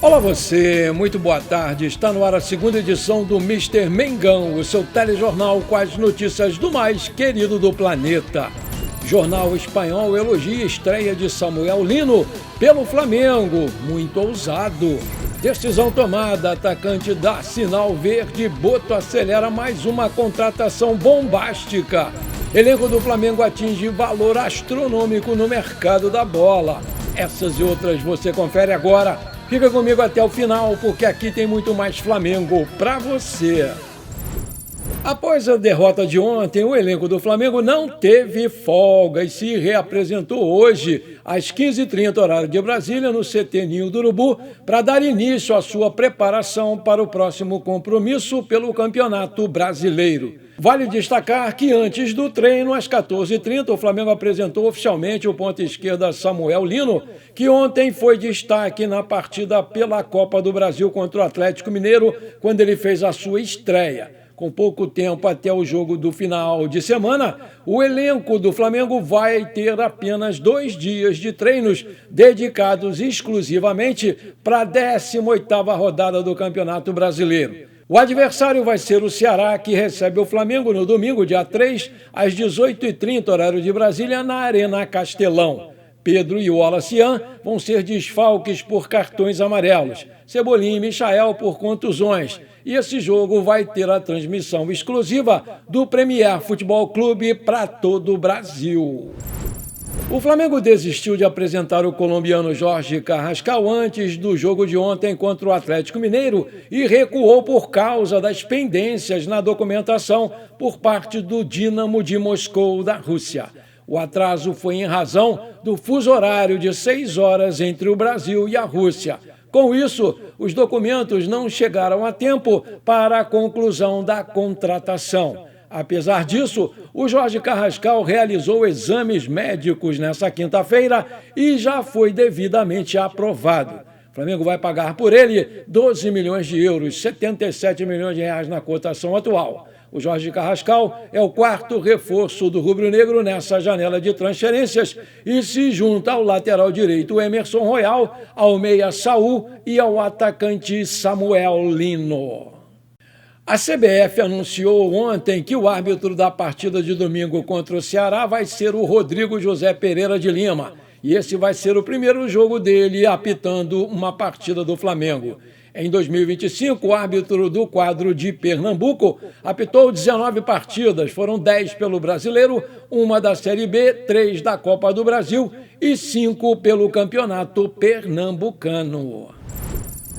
Olá você, muito boa tarde. Está no ar a segunda edição do Mister Mengão, o seu telejornal com as notícias do mais querido do planeta. Jornal espanhol elogia a estreia de Samuel Lino pelo Flamengo, muito ousado. Decisão tomada, atacante dá sinal verde, Boto acelera mais uma contratação bombástica. Elenco do Flamengo atinge valor astronômico no mercado da bola. Essas e outras você confere agora. Fica comigo até o final, porque aqui tem muito mais Flamengo para você. Após a derrota de ontem, o elenco do Flamengo não teve folga e se reapresentou hoje, às 15h30, horário de Brasília, no CT Ninho do Urubu, para dar início à sua preparação para o próximo compromisso pelo Campeonato Brasileiro. Vale destacar que antes do treino, às 14h30, o Flamengo apresentou oficialmente o ponta esquerda Samuel Lino, que ontem foi destaque na partida pela Copa do Brasil contra o Atlético Mineiro, quando ele fez a sua estreia. Com pouco tempo até o jogo do final de semana, o elenco do Flamengo vai ter apenas 2 dias de treinos dedicados exclusivamente para a 18ª rodada do Campeonato Brasileiro. O adversário vai ser o Ceará, que recebe o Flamengo no domingo, dia 3, às 18h30, horário de Brasília, na Arena Castelão. Pedro e Wallace vão ser desfalques por cartões amarelos, Cebolinha e Michael por contusões. E esse jogo vai ter a transmissão exclusiva do Premier Futebol Clube para todo o Brasil. O Flamengo desistiu de apresentar o colombiano Jorge Carrascal antes do jogo de ontem contra o Atlético Mineiro e recuou por causa das pendências na documentação por parte do Dínamo de Moscou da Rússia. O atraso foi em razão do fuso horário de 6 horas entre o Brasil e a Rússia. Com isso, os documentos não chegaram a tempo para a conclusão da contratação. Apesar disso, o Jorge Carrascal realizou exames médicos nesta quinta-feira e já foi devidamente aprovado. O Flamengo vai pagar por ele 12 milhões de euros, 77 milhões de reais na cotação atual. O Jorge Carrascal é o 4º reforço do rubro-negro nessa janela de transferências e se junta ao lateral direito Emerson Royal, ao meia Saul e ao atacante Samuel Lino. A CBF anunciou ontem que o árbitro da partida de domingo contra o Ceará vai ser o Rodrigo José Pereira de Lima. E esse vai ser o primeiro jogo dele apitando uma partida do Flamengo. Em 2025, o árbitro do quadro de Pernambuco apitou 19 partidas, foram 10 pelo Brasileiro, 1 da Série B, 3 da Copa do Brasil e 5 pelo Campeonato Pernambucano.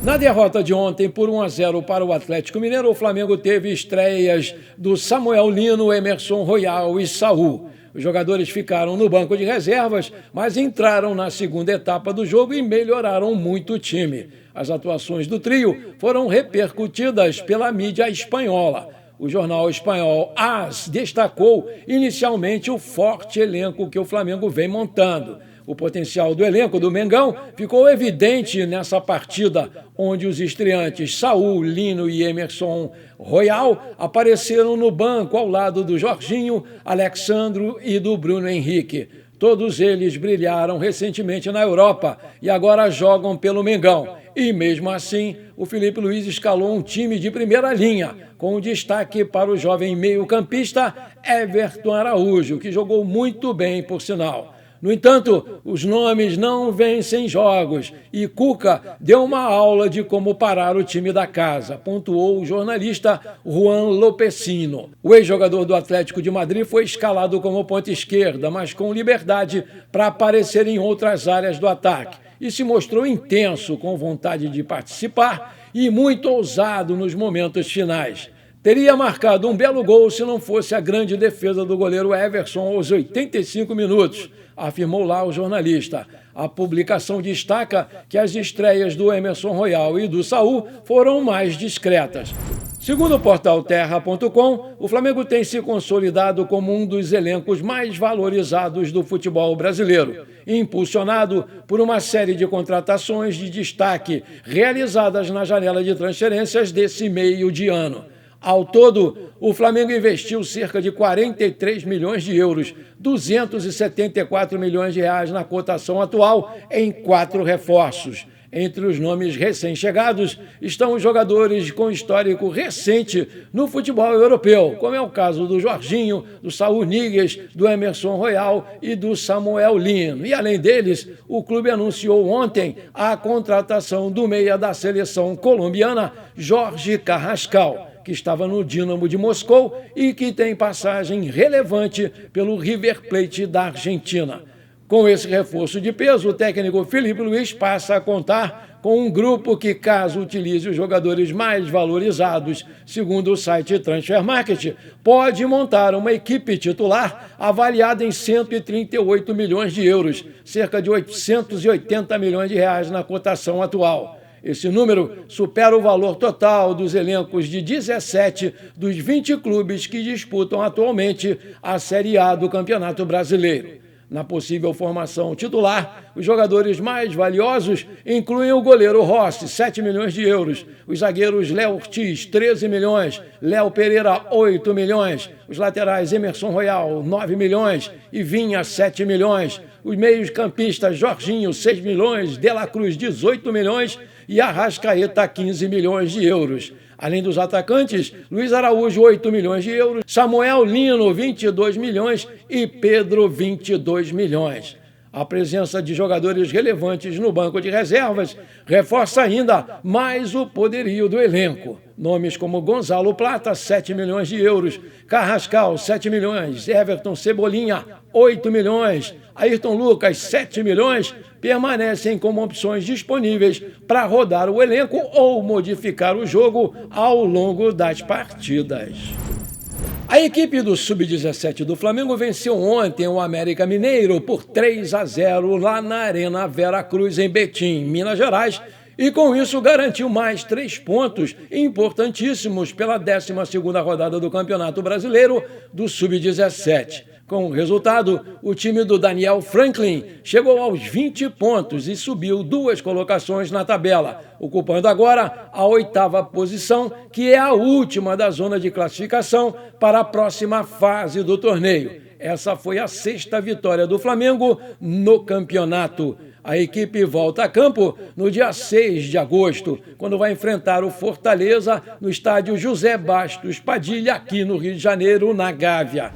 Na derrota de ontem por 1-0 para o Atlético Mineiro, o Flamengo teve estreias do Samuel Lino, Emerson Royal e Saul. Os jogadores ficaram no banco de reservas, mas entraram na segunda etapa do jogo e melhoraram muito o time. As atuações do trio foram repercutidas pela mídia espanhola. O jornal espanhol AS destacou inicialmente o forte elenco que o Flamengo vem montando. O potencial do elenco do Mengão ficou evidente nessa partida, onde os estreantes Saul, Lino e Emerson Royal apareceram no banco ao lado do Jorginho, Alexandro e do Bruno Henrique. Todos eles brilharam recentemente na Europa e agora jogam pelo Mengão. E mesmo assim, o Felipe Luiz escalou um time de primeira linha, com destaque para o jovem meio-campista Everton Araújo, que jogou muito bem, por sinal. No entanto, os nomes não vencem jogos e Cuca deu uma aula de como parar o time da casa, pontuou o jornalista Juan Lopecino. O ex-jogador do Atlético de Madrid foi escalado como ponta esquerda, mas com liberdade para aparecer em outras áreas do ataque e se mostrou intenso, com vontade de participar e muito ousado nos momentos finais. Teria marcado um belo gol se não fosse a grande defesa do goleiro Everson aos 85 minutos, afirmou lá o jornalista. A publicação destaca que as estreias do Emerson Royal e do Saul foram mais discretas. Segundo o portal Terra.com, o Flamengo tem se consolidado como um dos elencos mais valorizados do futebol brasileiro, impulsionado por uma série de contratações de destaque realizadas na janela de transferências desse meio de ano. Ao todo, o Flamengo investiu cerca de 43 milhões de euros, 274 milhões de reais na cotação atual, em 4 reforços. Entre os nomes recém-chegados estão os jogadores com histórico recente no futebol europeu, como é o caso do Jorginho, do Saúl Ñíguez, do Emerson Royal e do Samuel Lino. E, além deles, o clube anunciou ontem a contratação do meia da seleção colombiana, Jorge Carrascal, que estava no Dínamo de Moscou e que tem passagem relevante pelo River Plate da Argentina. Com esse reforço de peso, o técnico Filipe Luís passa a contar com um grupo que, caso utilize os jogadores mais valorizados, segundo o site Transfer Market, pode montar uma equipe titular avaliada em 138 milhões de euros, cerca de 880 milhões de reais na cotação atual. Esse número supera o valor total dos elencos de 17 dos 20 clubes que disputam atualmente a Série A do Campeonato Brasileiro. Na possível formação titular, os jogadores mais valiosos incluem o goleiro Rossi, 7 milhões de euros, os zagueiros Léo Ortiz, 13 milhões, Léo Pereira, 8 milhões, os laterais Emerson Royal, 9 milhões e Vinha, 7 milhões, os meios-campistas Jorginho, 6 milhões, De La Cruz, 18 milhões e Arrascaeta, 15 milhões de euros. Além dos atacantes, Luiz Araújo, 8 milhões de euros, Samuel Lino, 22 milhões e Pedro, 22 milhões. A presença de jogadores relevantes no banco de reservas reforça ainda mais o poderio do elenco. Nomes como Gonzalo Plata, 7 milhões de euros, Carrascal, 7 milhões, Everton Cebolinha, 8 milhões, Ayrton Lucas, 7 milhões, permanecem como opções disponíveis para rodar o elenco ou modificar o jogo ao longo das partidas. A equipe do Sub-17 do Flamengo venceu ontem o América Mineiro por 3-0 lá na Arena Veracruz, em Betim, Minas Gerais, e com isso garantiu mais 3 pontos importantíssimos pela 12ª rodada do Campeonato Brasileiro do Sub-17. Com o resultado, o time do Daniel Franklin chegou aos 20 pontos e subiu 2 colocações na tabela, ocupando agora a 8ª posição, que é a última da zona de classificação para a próxima fase do torneio. Essa foi a 6ª vitória do Flamengo no campeonato. A equipe volta a campo no dia 6 de agosto, quando vai enfrentar o Fortaleza no estádio José Bastos Padilha, aqui no Rio de Janeiro, na Gávea.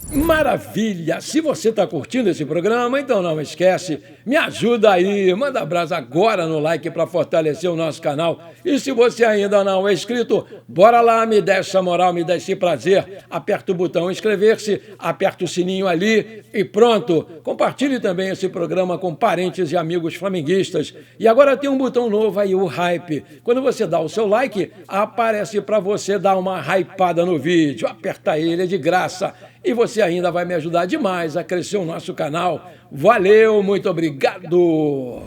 Maravilha! Se você está curtindo esse programa, então não esquece, me ajuda aí, manda brasa agora no like para fortalecer o nosso canal. E se você ainda não é inscrito, bora lá, me dá essa moral, me dá esse prazer. Aperta o botão inscrever-se, aperta o sininho ali e pronto. Compartilhe também esse programa com parentes e amigos flamenguistas. E agora tem um botão novo aí, o hype. Quando você dá o seu like, aparece para você dar uma hypada no vídeo. Aperta ele, é de graça. E você ainda vai me ajudar demais a crescer o nosso canal. Valeu, muito obrigado!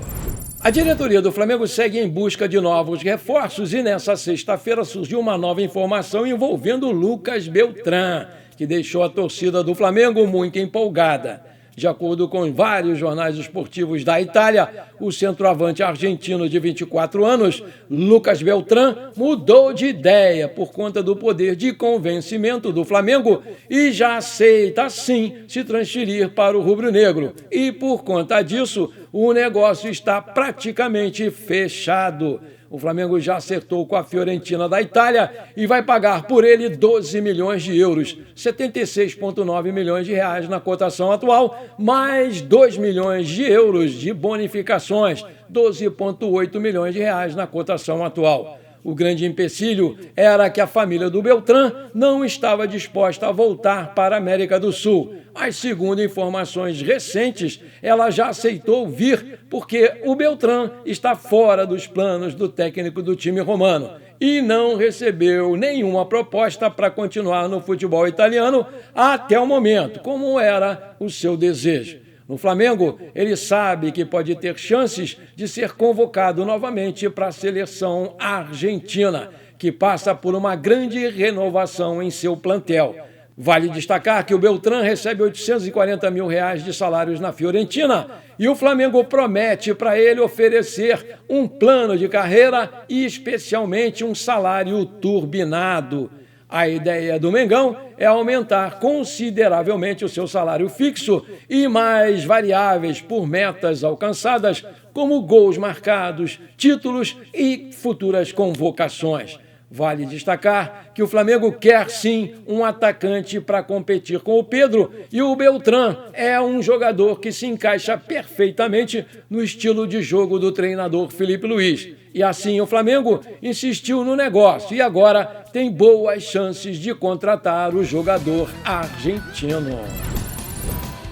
A diretoria do Flamengo segue em busca de novos reforços e nessa sexta-feira surgiu uma nova informação envolvendo Lucas Beltrán, que deixou a torcida do Flamengo muito empolgada. De acordo com vários jornais esportivos da Itália, o centroavante argentino de 24 anos, Lucas Beltrán, mudou de ideia por conta do poder de convencimento do Flamengo e já aceita, sim, se transferir para o rubro-negro. E, por conta disso, o negócio está praticamente fechado. O Flamengo já acertou com a Fiorentina da Itália e vai pagar por ele 12 milhões de euros, 76,9 milhões de reais na cotação atual, mais 2 milhões de euros de bonificações, 12,8 milhões de reais na cotação atual. O grande empecilho era que a família do Beltrán não estava disposta a voltar para a América do Sul. Mas, segundo informações recentes, ela já aceitou vir porque o Beltrán está fora dos planos do técnico do time romano e não recebeu nenhuma proposta para continuar no futebol italiano até o momento, como era o seu desejo. No Flamengo, ele sabe que pode ter chances de ser convocado novamente para a seleção argentina, que passa por uma grande renovação em seu plantel. Vale destacar que o Beltrán recebe 840 mil reais de salários na Fiorentina e o Flamengo promete para ele oferecer um plano de carreira e especialmente um salário turbinado. A ideia do Mengão é aumentar consideravelmente o seu salário fixo e mais variáveis por metas alcançadas, como gols marcados, títulos e futuras convocações. Vale destacar que o Flamengo quer sim um atacante para competir com o Pedro e o Beltrán é um jogador que se encaixa perfeitamente no estilo de jogo do treinador Felipe Luiz. E assim o Flamengo insistiu no negócio e agora tem boas chances de contratar o jogador argentino.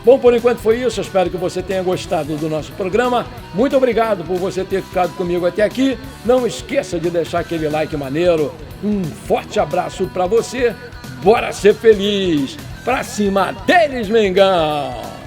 Bom, por enquanto foi isso. Eu espero que você tenha gostado do nosso programa. Muito obrigado por você ter ficado comigo até aqui. Não esqueça de deixar aquele like maneiro. Um forte abraço para você. Bora ser feliz. Pra cima deles, Mengão!